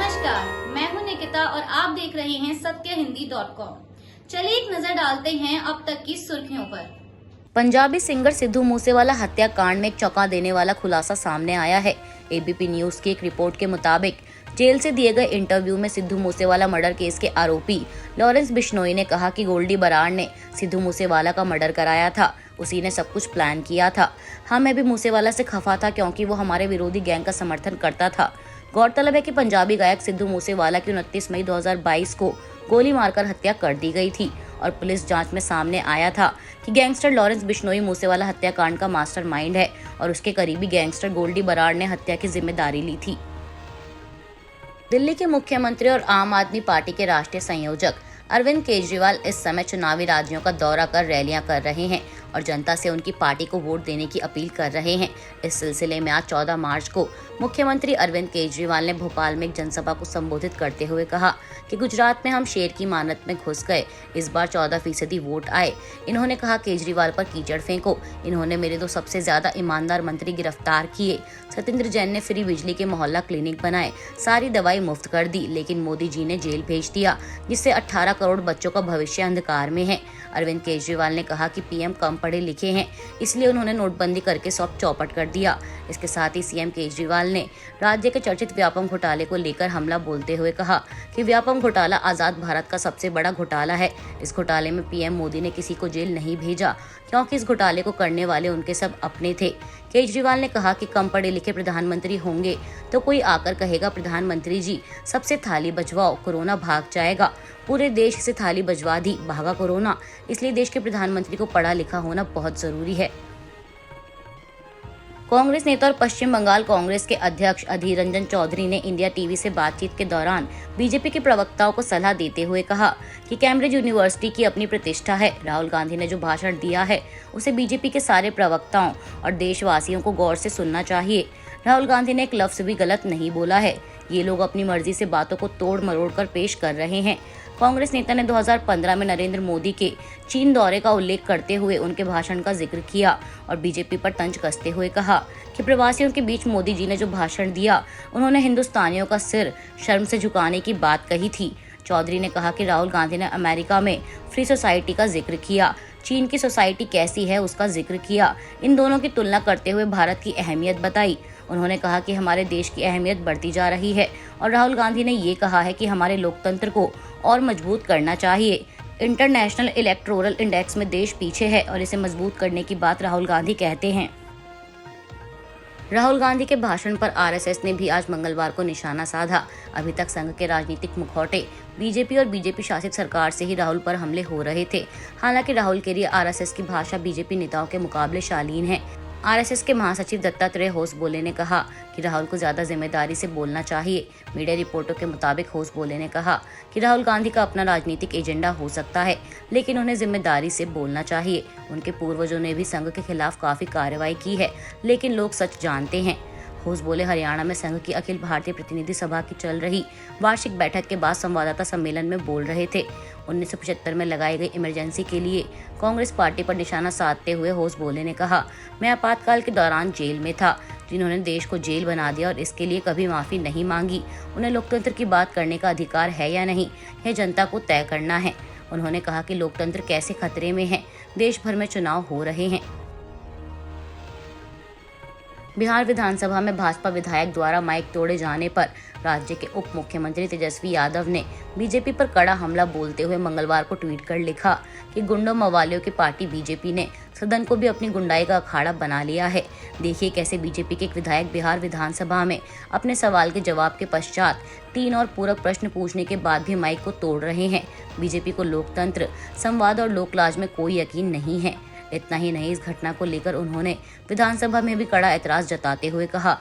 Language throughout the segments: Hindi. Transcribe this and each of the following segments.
नमस्कार, मैं हूं निकिता और आप देख रहे हैं सत्यहिंदी.com। चलिए एक नजर डालते हैं अब तक की सुर्खियों पर। पंजाबी सिंगर सिद्धू मूसेवाला हत्याकांड में एक चौंका देने वाला खुलासा सामने आया है। एबीपी न्यूज की एक रिपोर्ट के मुताबिक जेल से दिए गए इंटरव्यू में सिद्धू मूसेवाला मर्डर केस के आरोपी लॉरेंस बिश्नोई ने कहा कि गोल्डी बराड़ ने सिद्धू मूसेवाला का मर्डर कराया था, उसी ने सब कुछ प्लान किया था। हाँ, मैं भी मूसेवाला से खफा था क्योंकि वो हमारे विरोधी गैंग का समर्थन करता था। गौरतलब है कि पंजाबी गायक सिद्धू मूसेवाला की 29 मई 2022 को गोली मारकर हत्या कर दी गई थी और पुलिस जांच में सामने आया था कि गैंगस्टर लॉरेंस बिश्नोई मूसेवाला हत्याकांड का मास्टरमाइंड है और उसके करीबी गैंगस्टर गोल्डी बराड़ ने हत्या की जिम्मेदारी ली थी। दिल्ली के मुख्यमंत्री और आम आदमी पार्टी के राष्ट्रीय संयोजक अरविंद केजरीवाल इस समय चुनावी राज्यों का दौरा कर रैलियां कर रहे हैं और जनता से उनकी पार्टी को वोट देने की अपील कर रहे हैं। इस सिलसिले में आज 14 मार्च को मुख्यमंत्री अरविंद केजरीवाल ने भोपाल में एक जनसभा को संबोधित करते हुए कहा कि गुजरात में हम शेर की मानत में घुस गए, इस बार 14% वोट आए। इन्होंने कहा केजरीवाल पर कीचड़ फेंको, इन्होंने मेरे 2 सबसे ज्यादा ईमानदार मंत्री गिरफ्तार किए। सत्येंद्र जैन ने फ्री बिजली के मोहल्ला क्लिनिक बनाए, सारी दवाई मुफ्त कर दी, लेकिन मोदी जी ने जेल भेज दिया, जिससे 18 करोड़ बच्चों का भविष्य अंधकार में है। अरविंद केजरीवाल ने कहा कि पीएम कम पढ़े लिखे हैं, इसलिए उन्होंने नोटबंदी करके सब चौपट कर दिया। इसके साथ ही सीएम केजरीवाल ने राज्य के चर्चित व्यापम घोटाले को लेकर हमला बोलते हुए कहा कि व्यापम घोटाला आजाद भारत का सबसे बड़ा घोटाला है। इस घोटाले में पीएम मोदी ने किसी को जेल नहीं भेजा क्योंकि इस घोटाले को करने वाले उनके सब अपने थे। केजरीवाल ने कहा कि कम पढ़े लिखे प्रधानमंत्री होंगे तो कोई आकर कहेगा प्रधानमंत्री जी सबसे थाली बजवाओ, कोरोना भाग जाएगा। पूरे देश से थाली बजवा दी, भागा कोरोना। इसलिए देश के प्रधानमंत्री को पढ़ा लिखा होना बहुत जरूरी है। कांग्रेस नेता और पश्चिम बंगाल कांग्रेस के अध्यक्ष अधीर रंजन चौधरी ने इंडिया टीवी से बातचीत के दौरान बीजेपी के प्रवक्ताओं को सलाह देते हुए कहा कि कैम्ब्रिज यूनिवर्सिटी की अपनी प्रतिष्ठा है। राहुल गांधी ने जो भाषण दिया है उसे बीजेपी के सारे प्रवक्ताओं और देशवासियों को गौर से सुनना चाहिए। राहुल गांधी ने एक लफ्ज भी गलत नहीं बोला है। ये लोग अपनी मर्जी से बातों को तोड़ मरोड़ कर पेश कर रहे हैं। कांग्रेस नेता ने 2015 में नरेंद्र मोदी के चीन दौरे का उल्लेख करते हुए उनके भाषण का जिक्र किया और बीजेपी पर तंज कसते हुए कहा कि प्रवासियों के बीच मोदी जी ने जो भाषण दिया, उन्होंने हिंदुस्तानियों का सिर शर्म से झुकाने की बात कही थी। चौधरी ने कहा कि राहुल गांधी ने अमेरिका में फ्री सोसाइटी का जिक्र किया, चीन की सोसाइटी कैसी है उसका जिक्र किया। इन दोनों की तुलना करते हुए भारत की अहमियत बताई। उन्होंने कहा कि हमारे देश की अहमियत बढ़ती जा रही है और राहुल गांधी ने ये कहा है कि हमारे लोकतंत्र को और मजबूत करना चाहिए। इंटरनेशनल इलेक्टोरल इंडेक्स में देश पीछे है और इसे मजबूत करने की बात राहुल गांधी कहते हैं। राहुल गांधी के भाषण पर आरएसएस ने भी आज मंगलवार को निशाना साधा। अभी तक संघ के राजनीतिक मुखौटे बीजेपी और बीजेपी शासित सरकार से ही राहुल पर हमले हो रहे थे। हालांकि राहुल के लिए आरएसएस की भाषा बीजेपी नेताओं के मुकाबले शालीन है। आरएसएस के महासचिव दत्तात्रेय होसबोले ने कहा कि राहुल को ज्यादा जिम्मेदारी से बोलना चाहिए। मीडिया रिपोर्टों के मुताबिक होसबोले ने कहा कि राहुल गांधी का अपना राजनीतिक एजेंडा हो सकता है, लेकिन उन्हें जिम्मेदारी से बोलना चाहिए। उनके पूर्वजों ने भी संघ के खिलाफ काफी कार्रवाई की है, लेकिन लोग सच जानते हैं। होसबोले हरियाणा में संघ की अखिल भारतीय प्रतिनिधि सभा की चल रही वार्षिक बैठक के बाद संवाददाता सम्मेलन में बोल रहे थे। 1975 में लगाई गई इमरजेंसी के लिए कांग्रेस पार्टी पर निशाना साधते हुए होसबोले ने कहा, मैं आपातकाल के दौरान जेल में था। जिन्होंने देश को जेल बना दिया और इसके लिए कभी माफी नहीं मांगी, उन्हें लोकतंत्र की बात करने का अधिकार है या नहीं, यह जनता को तय करना है। उन्होंने कहा कि लोकतंत्र कैसे खतरे में है, देश भर में चुनाव हो रहे हैं। बिहार विधानसभा में भाजपा विधायक द्वारा माइक तोड़े जाने पर राज्य के उप मुख्यमंत्री तेजस्वी यादव ने बीजेपी पर कड़ा हमला बोलते हुए मंगलवार को ट्वीट कर लिखा कि गुंडों मवालियों की पार्टी बीजेपी ने सदन को भी अपनी गुंडाई का अखाड़ा बना लिया है। देखिए कैसे बीजेपी के एक विधायक बिहार विधानसभा में अपने सवाल के जवाब के पश्चात 3 और पूरक प्रश्न पूछने के बाद भी माइक को तोड़ रहे हैं। बीजेपी को लोकतंत्र, संवाद और लोकलाज में कोई यकीन नहीं है। इतना ही नहीं, इस घटना को लेकर उन्होंने विधानसभा में भी कड़ा ऐतराज जताते हुए कहा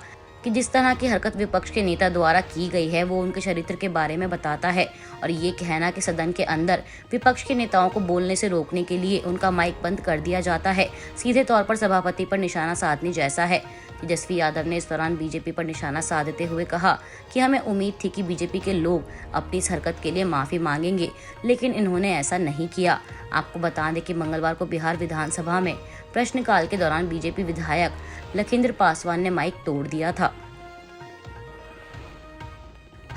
कि जिस तरह की हरकत विपक्ष के नेता द्वारा की गई है वो उनके चरित्र के बारे में बताता है और ये कहना कि सदन के अंदर विपक्ष के नेताओं को बोलने से रोकने के लिए उनका माइक बंद कर दिया जाता है, सीधे तौर पर सभापति पर निशाना साधने जैसा है। तेजस्वी यादव ने इस दौरान बीजेपी पर निशाना साधते हुए कहा कि हमें उम्मीद थी कि बीजेपी के लोग अपनी इस हरकत के लिए माफी मांगेंगे, लेकिन इन्होंने ऐसा नहीं किया। आपको बता दें कि मंगलवार को बिहार विधानसभा में प्रश्नकाल के दौरान बीजेपी विधायक लखिंद्र पासवान ने माइक तोड़ दिया था।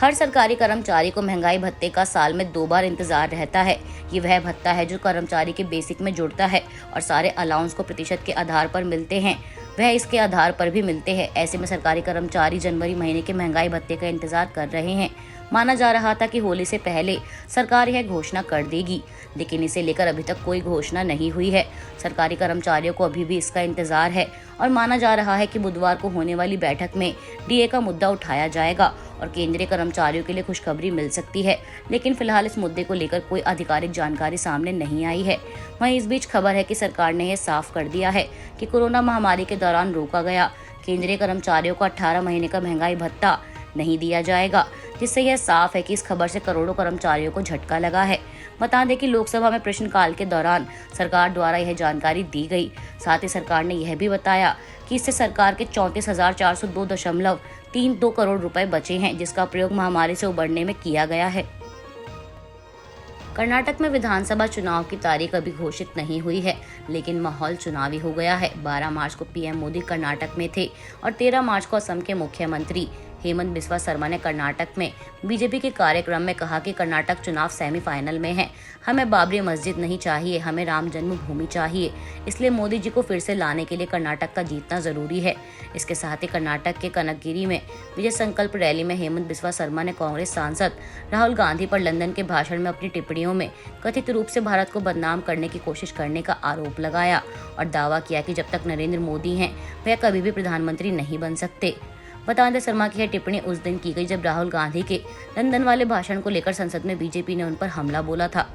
हर सरकारी कर्मचारी को महंगाई भत्ते का साल में 2 बार इंतजार रहता है। ये वह भत्ता है जो कर्मचारी के बेसिक में जुड़ता है और सारे अलाउंस को प्रतिशत के आधार पर मिलते हैं, वह इसके आधार पर भी मिलते हैं। ऐसे में सरकारी कर्मचारी जनवरी महीने के महंगाई भत्ते का इंतजार कर रहे हैं। माना जा रहा था कि होली से पहले सरकार यह घोषणा कर देगी, लेकिन इसे लेकर अभी तक कोई घोषणा नहीं हुई है। सरकारी कर्मचारियों को अभी भी इसका इंतजार है और माना जा रहा है कि बुधवार को होने वाली बैठक में डीए का मुद्दा उठाया जाएगा और केंद्रीय कर्मचारियों के लिए खुशखबरी मिल सकती है। लेकिन फिलहाल इस मुद्दे को लेकर कोई आधिकारिक जानकारी सामने नहीं आई है। वहीं इस बीच खबर है कि सरकार ने यह साफ कर दिया है कि कोरोना महामारी के दौरान रोका गया केंद्रीय कर्मचारियों को 18 महीने का महंगाई भत्ता नहीं दिया जाएगा, जिससे यह साफ है कि इस खबर से करोड़ों कर्मचारियों को झटका लगा है। बता दें कि लोकसभा में प्रश्नकाल के दौरान सरकार द्वारा यह जानकारी दी गई। साथ ही सरकार ने यह भी बताया कि इससे सरकार के 34,402.32 करोड़ रुपए बचे हैं, जिसका प्रयोग महामारी से उबरने में किया गया है। कर्नाटक में विधानसभा चुनाव की तारीख अभी घोषित नहीं हुई है, लेकिन माहौल चुनावी हो गया है। 12 मार्च को पीएम मोदी कर्नाटक में थे और 13 मार्च को असम के मुख्यमंत्री हेमंत बिस्वा शर्मा ने कर्नाटक में बीजेपी के कार्यक्रम में कहा कि कर्नाटक चुनाव सेमीफाइनल में है। हमें बाबरी मस्जिद नहीं चाहिए, हमें राम जन्मभूमि चाहिए। इसलिए मोदी जी को फिर से लाने के लिए कर्नाटक का जीतना जरूरी है। इसके साथ ही कर्नाटक के कनकगिरी में विजय संकल्प रैली में हेमंत बिस्वा शर्मा ने कांग्रेस सांसद राहुल गांधी पर लंदन के भाषण में अपनी टिप्पणियों में कथित रूप से भारत को बदनाम करने की कोशिश करने का आरोप लगाया और दावा किया कि जब तक नरेंद्र मोदी हैं वह कभी भी प्रधानमंत्री नहीं बन सकते। बता दें, शर्मा की यह टिप्पणी उस दिन की गई जब राहुल गांधी के लंदन वाले भाषण को लेकर संसद में बीजेपी ने उन पर हमला बोला था।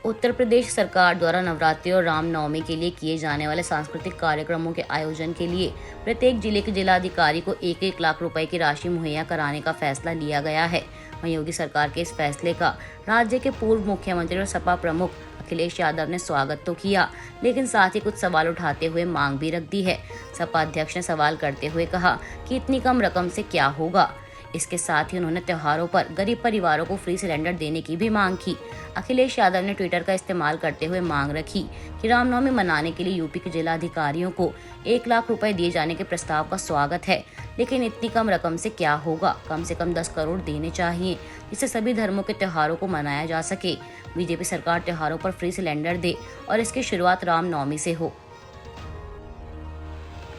उत्तर प्रदेश सरकार द्वारा नवरात्रि और रामनवमी के लिए किए जाने वाले सांस्कृतिक कार्यक्रमों के आयोजन के लिए प्रत्येक जिले के जिलाधिकारी को 1-1 लाख रुपए की राशि मुहैया कराने का फैसला लिया गया है। वहीं योगी सरकार के इस फैसले का राज्य के पूर्व मुख्यमंत्री और सपा प्रमुख अखिलेश यादव ने स्वागत तो किया, लेकिन साथ ही कुछ सवाल उठाते हुए मांग भी रख दी है। सपा अध्यक्ष ने सवाल करते हुए कहा कि इतनी कम रकम से क्या होगा। इसके साथ ही उन्होंने त्योहारों पर गरीब परिवारों को फ्री सिलेंडर देने की भी मांग की। अखिलेश यादव ने ट्विटर का इस्तेमाल करते हुए मांग रखी कि रामनवमी मनाने के लिए यूपी के जिलाधिकारियों को 1 लाख रुपए दिए जाने के प्रस्ताव का स्वागत है, लेकिन इतनी कम रकम से क्या होगा। कम से कम 10 करोड़ देने चाहिए, जिससे सभी धर्मों के त्योहारों को मनाया जा सके। बीजेपी सरकार त्योहारों पर फ्री सिलेंडर दे और इसकी शुरुआत रामनवमी से हो।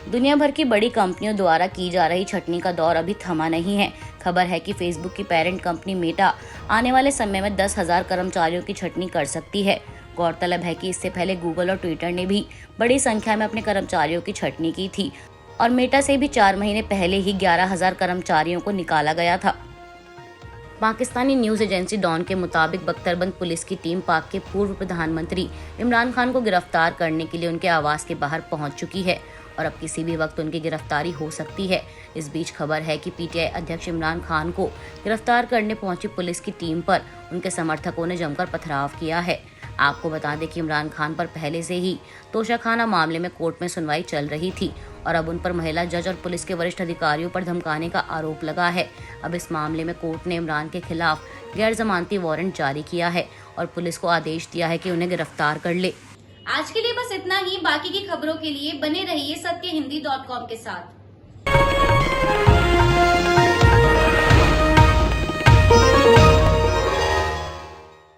दुनिया भर की बड़ी कंपनियों द्वारा की जा रही छटनी का दौर अभी थमा नहीं है। खबर है कि फेसबुक की पेरेंट कंपनी मेटा आने वाले समय में 10,000 कर्मचारियों की छटनी कर सकती है। गौरतलब है कि इससे पहले गूगल और ट्विटर ने भी बड़ी संख्या में अपने कर्मचारियों की छटनी की थी और मेटा से भी 4 महीने पहले ही 11,000 कर्मचारियों को निकाला गया था। पाकिस्तानी न्यूज एजेंसी डॉन के मुताबिक बख्तरबंद पुलिस की टीम पाक के पूर्व प्रधानमंत्री इमरान खान को गिरफ्तार करने के लिए उनके आवास के बाहर पहुंच चुकी है और अब किसी भी वक्त उनकी गिरफ्तारी हो सकती है। इस बीच खबर है कि पीटीआई अध्यक्ष इमरान खान को गिरफ्तार करने पहुंची पुलिस की टीम पर उनके समर्थकों ने जमकर पथराव किया है। आपको बता दें कि इमरान खान पर पहले से ही तोशाखाना मामले में कोर्ट में सुनवाई चल रही थी और अब उन पर महिला जज और पुलिस के वरिष्ठ अधिकारियों पर धमकाने का आरोप लगा है। अब इस मामले में कोर्ट ने इमरान के खिलाफ गैर जमानती वारंट जारी किया है और पुलिस को आदेश दिया है कि उन्हें गिरफ्तार कर ले। आज के लिए बस इतना ही। बाकी की खबरों के लिए बने रहिए सत्यहिंदी.com के साथ।